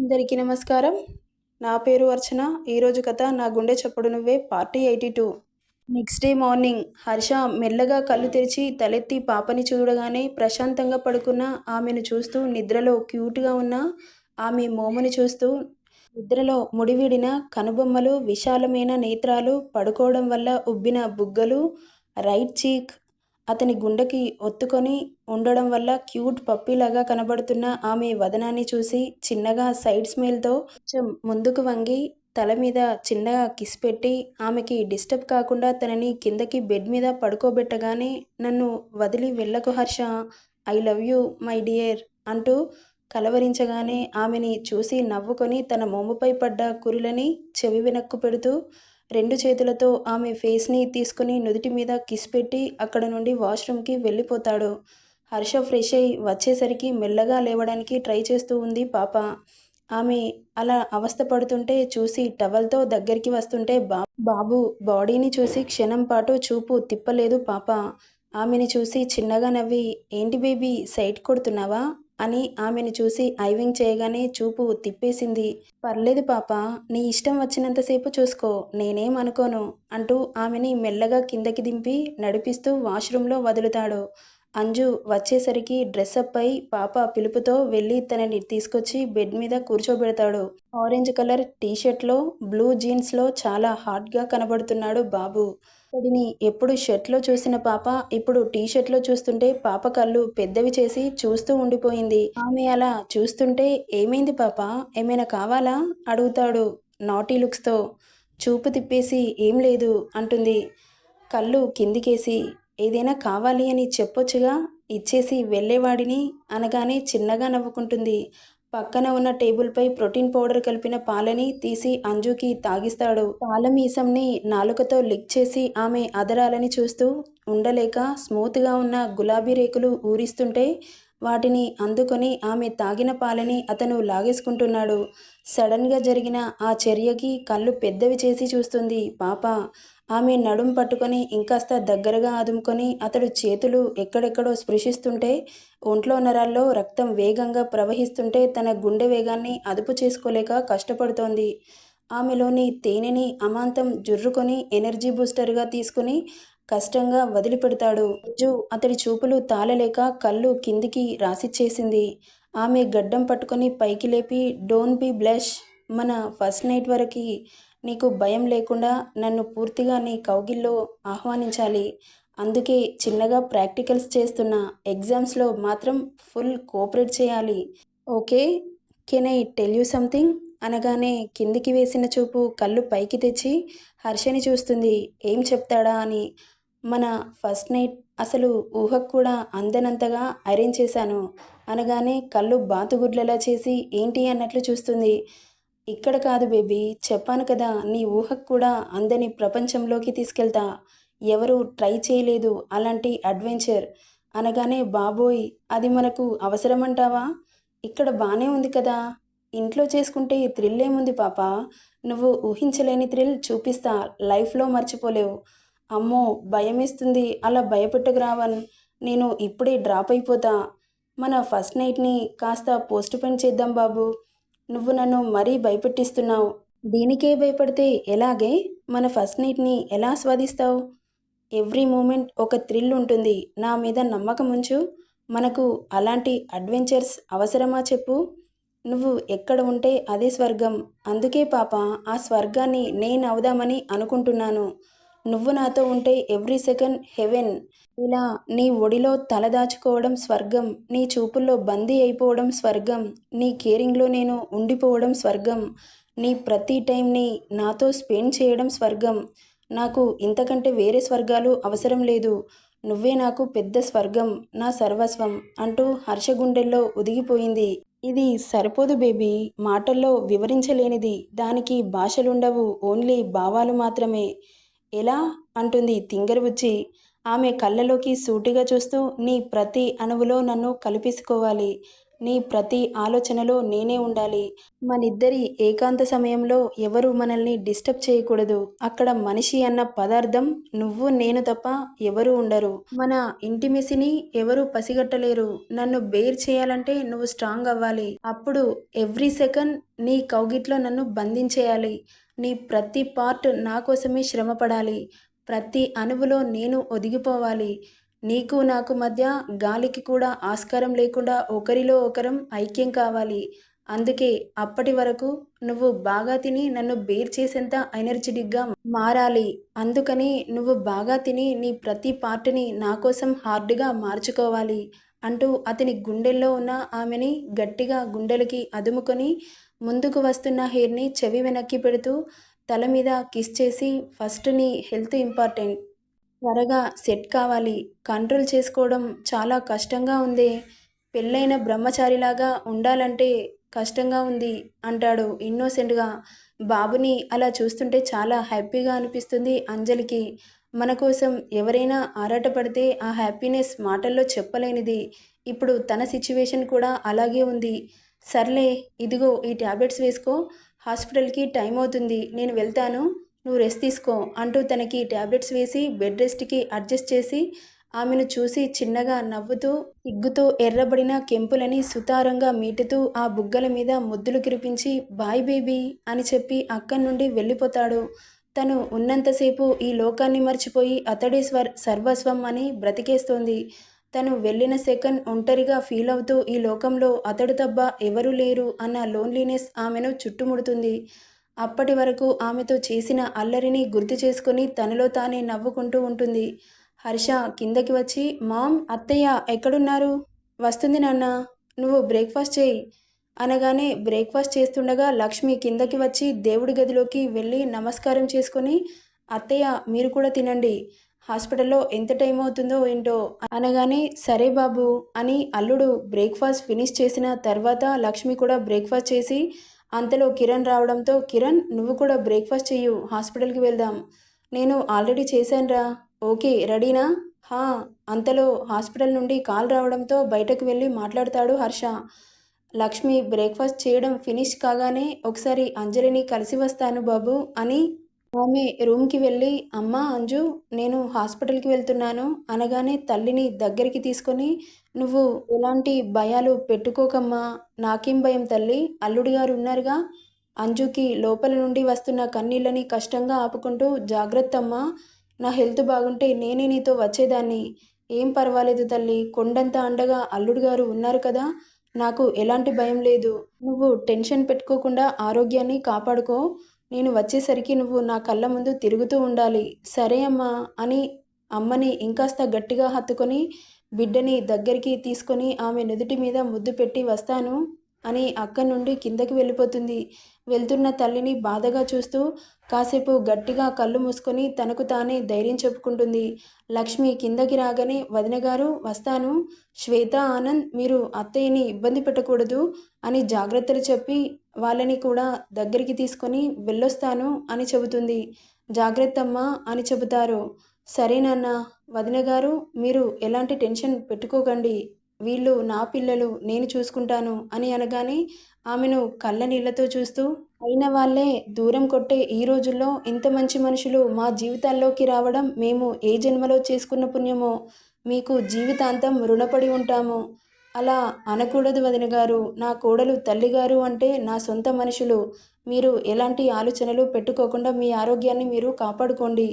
అందరికీ నమస్కారం. నా పేరు అర్చన. ఈరోజు కథ 'నా గుండె చప్పుడు నువ్వే' part 82. Next day morning Harsha మెల్లగా కళ్ళు తెరిచి తలెత్తి పాపని చూడగానే ప్రశాంతంగా పడుకున్న ఆమెను చూస్తూ, నిద్రలో క్యూట్‌గా ఉన్న ఆమె మోముని చూస్తూ, నిద్రలో ముడివిడిన కనుబొమ్మలు, విశాలమైన నేత్రాలు, పడుకోవడం వల్ల ఉబ్బిన బుగ్గలు, రైట్ చీక్ అతని గుండెకి ఒత్తుకొని ఉండడం వల్ల క్యూట్ పప్పీలాగా కనబడుతున్న ఆమె వదనాన్ని చూసి చిన్నగా సైడ్ స్మైల్‌తో కొంచెం ముందుకు వంగి తల మీద చిన్నగా కిస్ పెట్టి ఆమెకి డిస్టర్బ్ కాకుండా తనని కిందకి బెడ్ మీద పడుకోబెట్టగానే, "నన్ను వదిలి వెళ్ళకు Harsha, I love you my dear" అంటూ కలవరించగానే ఆమెని చూసి నవ్వుకొని తన మోముపై పడ్డ కురులని చెవి వెనక్కు పెడుతూ 2 చేతులతో ఆమె ఫేస్‌ని తీసుకొని నుదిటి మీద కిస్ పెట్టి అక్కడ నుండి వాష్‌రూమ్‌కి వెళ్ళిపోతాడు. హర్ష ఫ్రెష్ అయ్యి వచ్చేసరికి మెల్లగా లేవడానికి ట్రై చేస్తూ ఉంది పాప. ఆమె అలా అవస్థ పడుతుంటే చూసి టవల్‌తో దగ్గరికి వస్తుంటే బాబు బాడీని చూసి క్షణం పాటు చూపు తిప్పలేదు పాప. ఆమెని చూసి చిన్నగా నవ్వి, "ఏంటి బేబీ సైట్ కొడుతున్నావా?" అని ఆమెను చూసి ఐవింగ్ చేయగానే చూపు తిప్పేసింది. "పర్లేదు పాపా, నీ ఇష్టం వచ్చినంతసేపు చూసుకో, నేనేం అనుకోను" అంటూ ఆమెని మెల్లగా కిందకి దింపి నడిపిస్తూ వాష్‌రూమ్‌లో వదులుతాడు. అంజు వచ్చేసరికి డ్రెసప్ అయి పాప పిలుపుతో వెళ్ళి తనని తీసుకొచ్చి బెడ్ మీద కూర్చోబెడతాడు. ఆరెంజ్ కలర్ టీ షర్ట్‌లో, బ్లూ జీన్స్‌లో చాలా హాట్‌గా కనబడుతున్నాడు బాబు. అతడిని ఎప్పుడు షర్ట్‌లో చూసిన పాప ఇప్పుడు టీ షర్ట్‌లో చూస్తుంటే పాప కళ్ళు పెద్దవి చేసి చూస్తూ ఉండిపోయింది. ఆమె అలా చూస్తుంటే, "ఏమైంది పాపా, ఏమైనా కావాలా?" అడుగుతాడు నాటీ లుక్స్‌తో. చూపు తిప్పేసి, "ఏం లేదు" అంటుంది కళ్ళు కిందికేసి. "ఏదైనా కావాలి అని చెప్పొచ్చుగా, ఇచ్చేసి వెళ్ళేవాడిని" అనగానే చిన్నగా నవ్వుకుంటుంది. పక్కన ఉన్న టేబుల్‌పై ప్రోటీన్ పౌడర్ కలిపిన పాలని తీసి అంజుకి తాగిస్తాడు. పాల మీసంని నాలుకతో లిక్ చేసి ఆమె అధరాలని చూస్తూ ఉండలేక స్మూత్‌గా ఉన్న గులాబీ రేకులు ఊరిస్తుంటే వాటిని అందుకొని ఆమె తాగిన పాలని అతను లాగేసుకుంటున్నాడు. సడన్‌గా జరిగిన ఆ చర్యకి కళ్ళు పెద్దవి చేసి చూస్తుంది పాప. ఆమె నడుం పట్టుకొని ఇంకాస్త దగ్గరగా అదుముకొని అతడు చేతులు ఎక్కడెక్కడో స్పృశిస్తుంటే, ఒంట్లో నరాల్లో రక్తం వేగంగా ప్రవహిస్తుంటే తన గుండె వేగాన్ని అదుపు చేసుకోలేక కష్టపడుతోంది. ఆమెలోని తేనెని అమాంతం జుర్రుకొని ఎనర్జీ బూస్టర్‌గా తీసుకుని కష్టంగా వదిలిపెడతాడు. అంజు అతడి చూపులు తాళలేక కళ్ళు కిందికి రాసిచ్చేసింది. ఆమె గడ్డం పట్టుకొని పైకి లేపి, "డోంట్ బీ బ్లష్. మన ఫస్ట్ నైట్ వరకి నీకు భయం లేకుండా నన్ను పూర్తిగా నీ కౌగిల్లో ఆహ్వానించాలి. అందుకే చిన్నగా ప్రాక్టికల్స్ చేస్తున్నా. ఎగ్జామ్స్‌లో మాత్రం ఫుల్ కోఆపరేట్ చేయాలి. Okay? Can I tell you something?" అనగానే కిందికి వేసిన చూపు కళ్ళు పైకి తెచ్చి హర్షని చూస్తుంది. ఏం చెప్తాడా అని. "మన ఫస్ట్ నైట్ అసలు ఊహకు కూడా అందనంతగా అరేంజ్ చేశాను" అనగానే కళ్ళు బాతుగుడ్లలా చేసి ఏంటి అన్నట్లు చూస్తుంది. "ఇక్కడ కాదు బేబీ, చెప్పాను కదా, నీ ఊహకు కూడా అందని ప్రపంచంలోకి తీసుకెళ్తా. ఎవరూ ట్రై చేయలేదు అలాంటి అడ్వెంచర్" అనగానే, "బాబోయ్! అది మనకు అవసరమంటావా? ఇక్కడ బానే ఉంది కదా. ఇంట్లో చేసుకుంటే థ్రిల్ ఏముంది పాపా. నువ్వు ఊహించలేని థ్రిల్ చూపిస్తా, లైఫ్‌లో మర్చిపోలేవు." "అమ్మో భయమేస్తుంది, అలా భయపెట్టకు రావణ్. నేను ఇప్పుడే డ్రాప్ అయిపోతా. మన ఫస్ట్ నైట్‌ని కాస్త పోస్ట్‌పోన్ చేద్దాం బాబూ. నువ్వు నన్ను మరీ భయపెట్టిస్తున్నావు." "దీనికే భయపడితే ఎలాగే? మన ఫస్ట్ నైట్‌ని ఎలా ఆస్వాదిస్తావు? ఎవ్రీ మూమెంట్ ఒక థ్రిల్ ఉంటుంది. నా మీద నమ్మకం ఉంచు. మనకు అలాంటి అడ్వెంచర్స్ అవసరమా చెప్పు? నువ్వు ఎక్కడ ఉంటే అదే స్వర్గం. అందుకే పాపా, ఆ స్వర్గాన్ని నేనవుదామని అనుకుంటున్నాను. నువ్వు నాతో ఉంటే ఎవ్రీ సెకండ్ హెవెన్. ఇలా నీ ఒడిలో తల దాచుకోవడం స్వర్గం. నీ చూపుల్లో బందీ అయిపోవడం స్వర్గం. నీ కేరింగ్‌లో నేను ఉండిపోవడం స్వర్గం. నీ ప్రతి టైంని నాతో స్పెండ్ చేయడం స్వర్గం. నాకు ఇంతకంటే వేరే స్వర్గాలు అవసరం లేదు. నువ్వే నాకు పెద్ద స్వర్గం, నా సర్వస్వం" అంటూ హర్ష గుండెల్లో ఒదిగిపోయింది. "ఇది సరిపోదు బేబీ, మాటల్లో వివరించలేనిది. దానికి భాషలుండవు, ఓన్లీ భావాలు మాత్రమే." "ఎలా?" అంటుంది తింగరబుచ్చి. ఆమె కళ్ళలోకి సూటిగా చూస్తూ, "నీ ప్రతి అణువులో నన్ను కలిపేసుకోవాలి. నీ ప్రతి ఆలోచనలో నేనే ఉండాలి. మనిద్దరి ఏకాంత సమయంలో ఎవరు మనల్ని డిస్టర్బ్ చేయకూడదు. అక్కడ మనిషి అన్న పదార్థం నువ్వు, నేను తప్ప ఎవరూ ఉండరు. మన ఇంటిమెసిని ఎవరూ పసిగట్టలేరు. నన్ను బేర్ చేయాలంటే నువ్వు స్ట్రాంగ్ అవ్వాలి. అప్పుడు ఎవ్రీ సెకండ్ నీ కౌగిట్లో నన్ను బంధించేయాలి. నీ ప్రతి పార్ట్ నా కోసమే శ్రమపడాలి. ప్రతి అణువులో నేను ఒదిగిపోవాలి. నీకు నాకు మధ్య గాలికి కూడా ఆస్కారం లేకుండా ఒకరిలో ఒకరం ఐక్యం కావాలి. అందుకే అప్పటి వరకు నువ్వు బాగా తిని నన్ను బేర్ చేసేంత ఎనర్జెటిక్గా మారాలి. అందుకని నువ్వు బాగా తిని నీ ప్రతి పార్ట్ని నా కోసం హార్డ్గా మార్చుకోవాలి అంటూ అతని గుండెల్లో ఉన్న ఆమెని గట్టిగా గుండెలకి అదుముకొని ముందుకు వస్తున్న హెయిర్ని చెవి వెనక్కి పెడుతూ తల మీద కిస్ చేసి, ఫస్ట్ నీ హెల్త్ ఇంపార్టెంట్, త్వరగా సెట్ కావాలి. కంట్రోల్ చేసుకోవడం చాలా కష్టంగా ఉందే. పెళ్ళైన బ్రహ్మచారిలాగా ఉండాలంటే కష్టంగా ఉంది అంటాడు ఇన్నోసెంట్గా. బాబుని అలా చూస్తుంటే చాలా హ్యాపీగా అనిపిస్తుంది అంజలికి. మన కోసం ఎవరైనా ఆరాటపడితే ఆ హ్యాపీనెస్ మాటల్లో చెప్పలేనిది. ఇప్పుడు తన సిచ్యువేషన్ కూడా అలాగే ఉంది. సర్లే, ఇదిగో ఈ ట్యాబ్లెట్స్ వేసుకో, హాస్పిటల్కి టైం అవుతుంది, నేను వెళ్తాను, నువ్వు రెస్ట్ తీసుకో అంటూ తనకి ట్యాబ్లెట్స్ వేసి బెడ్ రెస్ట్కి అడ్జస్ట్ చేసి ఆమెను చూసి చిన్నగా నవ్వుతూ సిగ్గుతో ఎర్రబడిన కెంపులని సుతారంగా మీటుతూ ఆ బుగ్గల మీద ముద్దులు కురిపించి బాయ్ బేబీ అని చెప్పి అక్కడి నుండి వెళ్ళిపోతాడు. తను ఉన్నంతసేపు ఈ లోకాన్ని మర్చిపోయి అతడే సర్వస్వం అని బ్రతికేస్తోంది. తను వెళ్ళిన సెకండ్ ఒంటరిగా ఫీల్ అవుతూ ఈ లోకంలో అతడు తప్ప ఎవరూ లేరు అన్న లోన్లీనెస్ ఆమెను చుట్టుముడుతుంది. అప్పటి వరకు ఆమెతో చేసిన అల్లరిని గుర్తు చేసుకొని తనలో తానే నవ్వుకుంటూ ఉంటుంది. హర్ష కిందకి వచ్చి, మామ్, అత్తయ్య ఎక్కడున్నారు? వస్తుంది నాన్న, నువ్వు బ్రేక్ఫాస్ట్ చేయి అనగానే బ్రేక్ఫాస్ట్ చేస్తుండగా లక్ష్మి కిందకి వచ్చి దేవుడి గదిలోకి వెళ్ళి నమస్కారం చేసుకొని, అత్తయ్య మీరు కూడా తినండి, హాస్పిటల్లో ఎంత టైం అవుతుందో ఏంటో అనగానే సరే బాబు అని అల్లుడు బ్రేక్ఫాస్ట్ ఫినిష్ చేసిన తర్వాత లక్ష్మి కూడా బ్రేక్ఫాస్ట్ చేసి, అంతలో కిరణ్ రావడంతో, కిరణ్ నువ్వు కూడా బ్రేక్ఫాస్ట్ చెయ్యు, హాస్పిటల్కి వెళ్దాం. నేను ఆల్రెడీ చేశానురా. ఓకే రెడీనా? హా. అంతలో హాస్పిటల్ నుండి కాల్ రావడంతో బయటకు వెళ్ళి మాట్లాడతాడు హర్ష. లక్ష్మి బ్రేక్ఫాస్ట్ చేయడం ఫినిష్ కాగానే ఒకసారి అంజలిని కలిసి వస్తాను బాబు అని ఆమె రూమ్కి వెళ్ళి, అమ్మా అంజు, నేను హాస్పిటల్కి వెళ్తున్నాను అనగానే తల్లిని దగ్గరికి తీసుకొని, నువ్వు ఎలాంటి భయాలు పెట్టుకోకమ్మా, నాకేం భయం తల్లి, అల్లుడి గారు ఉన్నారుగా. అంజుకి లోపల నుండి వస్తున్న కన్నీళ్ళని కష్టంగా ఆపుకుంటూ, జాగ్రత్త అమ్మా, నా హెల్త్ బాగుంటే నేనే నీతో వచ్చేదాన్ని, ఏం పర్వాలేదు తల్లి, కొండంత అండగా అల్లుడు గారు ఉన్నారు కదా, నాకు ఎలాంటి భయం లేదు, నువ్వు టెన్షన్ పెట్టుకోకుండా ఆరోగ్యాన్ని కాపాడుకో, నేను వచ్చేసరికి నువ్వు నా కళ్ళ ముందు తిరుగుతూ ఉండాలి, సరే అమ్మా అని అమ్మని ఇంకాస్త గట్టిగా హత్తుకొని బిడ్డని దగ్గరికి తీసుకొని ఆమె నుదుటి మీద ముద్దు పెట్టి వస్తాను అని అక్కడి నుండి కిందకి వెళ్ళిపోతుంది. వెళ్తున్న తల్లిని బాధగా చూస్తూ కాసేపు గట్టిగా కళ్ళు మూసుకొని తనకు తానే ధైర్యం చెప్పుకుంటుంది. లక్ష్మి కిందకి రాగానే, వదిన గారు వస్తాను, శ్వేత, ఆనంద్ మీరు అత్తయ్యని ఇబ్బంది పెట్టకూడదు అని జాగ్రత్తలు చెప్పి వాళ్ళని కూడా దగ్గరికి తీసుకొని వెళ్ళొస్తాను అని చెబుతుంది. జాగ్రత్తమ్మా అని చెబుతారు. సరే నాన్న, వదిన గారు మీరు ఎలాంటి టెన్షన్ పెట్టుకోకండి, వీళ్ళు నా పిల్లలు, నేను చూసుకుంటాను అని అనగానే ఆమెను కళ్ళ నీళ్లతో చూస్తూ, అయిన వాళ్ళే దూరం కొట్టే ఈ రోజుల్లో ఇంత మంచి మనుషులు మా జీవితాల్లోకి రావడం మేము ఏ జన్మలో చేసుకున్న పుణ్యమో, మీకు జీవితాంతం రుణపడి ఉంటాము. అలా అనకూడదు వదిన గారు, నా కోడలు తల్లిగారు అంటే నా సొంత మనుషులు, మీరు ఎలాంటి ఆలోచనలు పెట్టుకోకుండా మీ ఆరోగ్యాన్ని మీరు కాపాడుకోండి,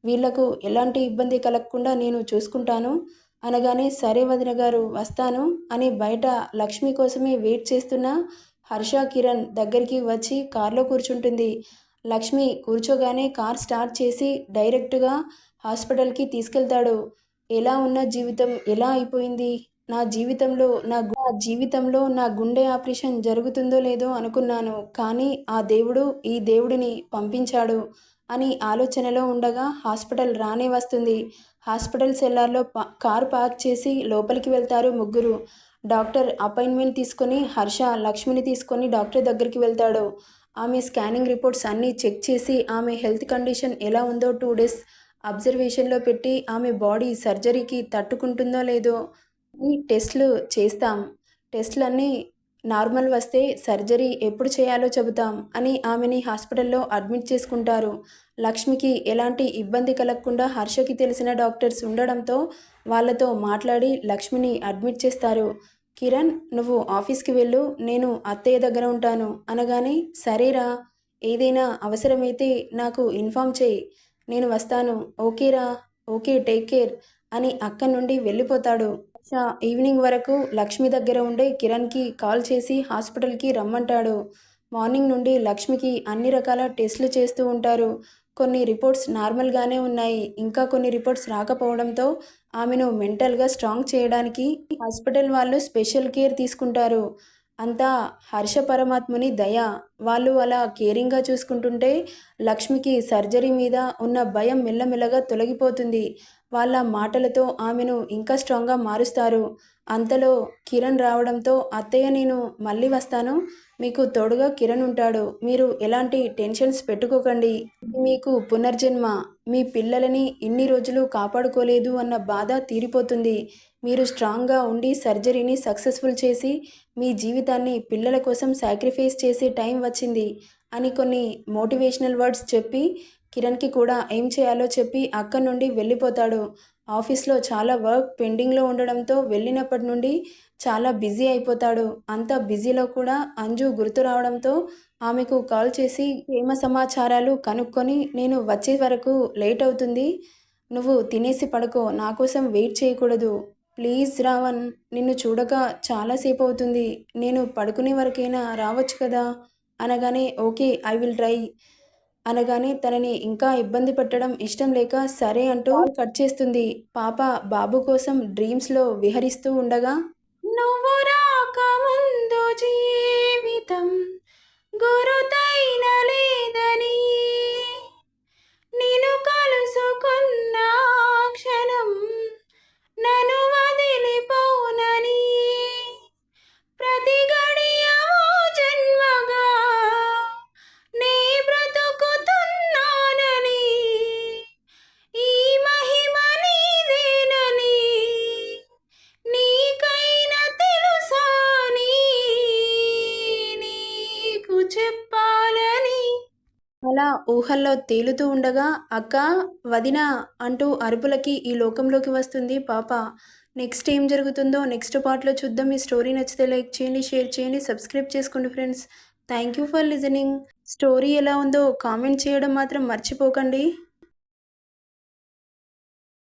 వీళ్లకు ఎలాంటి ఇబ్బంది కలగకుండా నేను చూసుకుంటాను అనగానే, సరే వదిన గారు వస్తాను అని బయట లక్ష్మి కోసమే వెయిట్ చేస్తున్న హర్ష కిరణ్ దగ్గరికి వచ్చి కార్లో కూర్చుంటుంది. లక్ష్మి కూర్చోగానే కార్ స్టార్ట్ చేసి డైరెక్ట్గా హాస్పిటల్కి తీసుకెళ్తాడు. ఎలా ఉన్న జీవితం ఎలా అయిపోయింది, నా జీవితంలో నా గుండె ఆపరేషన్ జరుగుతుందో లేదో అనుకున్నాను, కానీ ఆ దేవుడు ఈ దేవుడిని పంపించాడు అని ఆలోచనలో ఉండగా హాస్పిటల్ రానే వస్తుంది. హాస్పిటల్ సెల్లార్లో కారు పార్క్ చేసి లోపలికి వెళ్తారు ముగ్గురు. డాక్టర్ అపాయింట్మెంట్ తీసుకొని హర్ష లక్ష్మిని తీసుకొని డాక్టర్ దగ్గరికి వెళ్తాడు. ఆమె స్కానింగ్ రిపోర్ట్స్ అన్నీ చెక్ చేసి ఆమె హెల్త్ కండిషన్ ఎలా ఉందో 2 డేస్ అబ్జర్వేషన్లో పెట్టి ఆమె బాడీ సర్జరీకి తట్టుకుంటుందో లేదో ఈ టెస్ట్లు చేస్తాం. టెస్ట్‌లన్నీ నార్మల్ వస్తే సర్జరీ ఎప్పుడు చేయాలో చెబుతాం అని ఆమెని హాస్పిటల్‌లో అడ్మిట్ చేసుకుంటారు. లక్ష్మికి ఎలాంటి ఇబ్బంది కలగకుండా హర్షకి తెలిసిన డాక్టర్స్ ఉండడంతో వాళ్ళతో మాట్లాడి లక్ష్మిని అడ్మిట్ చేస్తారు. కిరణ్, నువ్వు ఆఫీస్‌కి వెళ్ళు, నేను అత్తయ్య దగ్గర ఉంటాను అనగానే, సరేరా, ఏదైనా అవసరమైతే నాకు ఇన్ఫార్మ్ చెయ్యి, నేను వస్తాను. ఓకేరా, ఓకే, టేక్ కేర్ అని అక్కడి నుండి వెళ్ళిపోతాడు. హర్ష ఈవినింగ్ వరకు లక్ష్మి దగ్గర ఉండే కిరణ్కి కాల్ చేసి హాస్పిటల్కి రమ్మంటాడు. మార్నింగ్ నుండి లక్ష్మికి అన్ని రకాల టెస్టులు చేస్తూ ఉంటారు. కొన్ని రిపోర్ట్స్ నార్మల్గానే ఉన్నాయి. ఇంకా కొన్ని రిపోర్ట్స్ రాకపోవడంతో ఆమెను మెంటల్గా స్ట్రాంగ్ చేయడానికి హాస్పిటల్ వాళ్ళు స్పెషల్ కేర్ తీసుకుంటారు. అంతా హర్ష పరమాత్ముని దయ. వాళ్ళు అలా కేరింగ్గా చూసుకుంటుంటే లక్ష్మికి సర్జరీ మీద ఉన్న భయం మెల్లమెల్లగా తొలగిపోతుంది. వాళ్ళ మాటలతో ఆమెను ఇంకా స్ట్రాంగ్గా మారుస్తారు. అంతలో కిరణ్ రావడంతో, అత్తయ్య, నేను మళ్ళీ వస్తాను, మీకు తోడుగా కిరణ్ ఉంటాడు, మీరు ఎలాంటి టెన్షన్స్ పెట్టుకోకండి, ఇది మీకు పునర్జన్మ, మీ పిల్లలని ఇన్ని రోజులు కాపాడుకోలేదు అన్న బాధ తీరిపోతుంది, మీరు స్ట్రాంగ్గా ఉండి సర్జరీని సక్సెస్ఫుల్ చేసి మీ జీవితాన్ని పిల్లల కోసం సాక్రిఫైస్ చేసే టైం వచ్చింది అని కొన్ని మోటివేషనల్ వర్డ్స్ చెప్పి కిరణ్కి కూడా ఏం చేయాలో చెప్పి అక్కడి నుండి వెళ్ళిపోతాడు. ఆఫీస్లో చాలా వర్క్ పెండింగ్లో ఉండడంతో వెళ్ళినప్పటి నుండి చాలా బిజీ అయిపోతాడు. అంత బిజీలో కూడా అంజు గుర్తు రావడంతో ఆమెకు కాల్ చేసి క్షేమ సమాచారాలు కనుక్కొని, నేను వచ్చే వరకు లేట్ అవుతుంది, నువ్వు తినేసి పడుకో, నా కోసం వెయిట్ చేయకూడదు, ప్లీజ్ రావణ్, నిన్ను చూడక చాలాసేపు అవుతుంది, నేను పడుకునే వరకైనా రావచ్చు కదా అనగానే, ఓకే, ఐ విల్ ట్రై అనగానే తనని ఇంకా ఇబ్బంది పెట్టడం ఇష్టం లేక సరే అంటూ కాల్ కట్ చేస్తుంది. పాప బాబు కోసం డ్రీమ్స్లో విహరిస్తూ ఉండగా, నువ్వు రాకముందు జీవితం గురుతైన లేదని, నిన్ను కలుసుకున్న క్షణం నన్ను వదిలిపోనని, ప్రతి గడియ ఓ జన్మగా నే బ్రతుకుతున్నానని, ఈ మహిమ నీదేనని నీకైనా తెలుసాని నీకు చెప్పాలని అలా ఊహల్లో తేలుతూ ఉండగా, అక్క, వదిన అంటూ అరుపులకి ఈ లోకంలోకి వస్తుంది పాప. నెక్స్ట్ ఏం జరుగుతుందో నెక్స్ట్ పార్ట్లో చూద్దాం. ఈ స్టోరీ నచ్చితే లైక్ చేయండి, షేర్ చేయండి, సబ్స్క్రైబ్ చేసుకోండి friends. Thank you for listening. Story ఎలా ఉందో కామెంట్ చేయడం మాత్రం మర్చిపోకండి.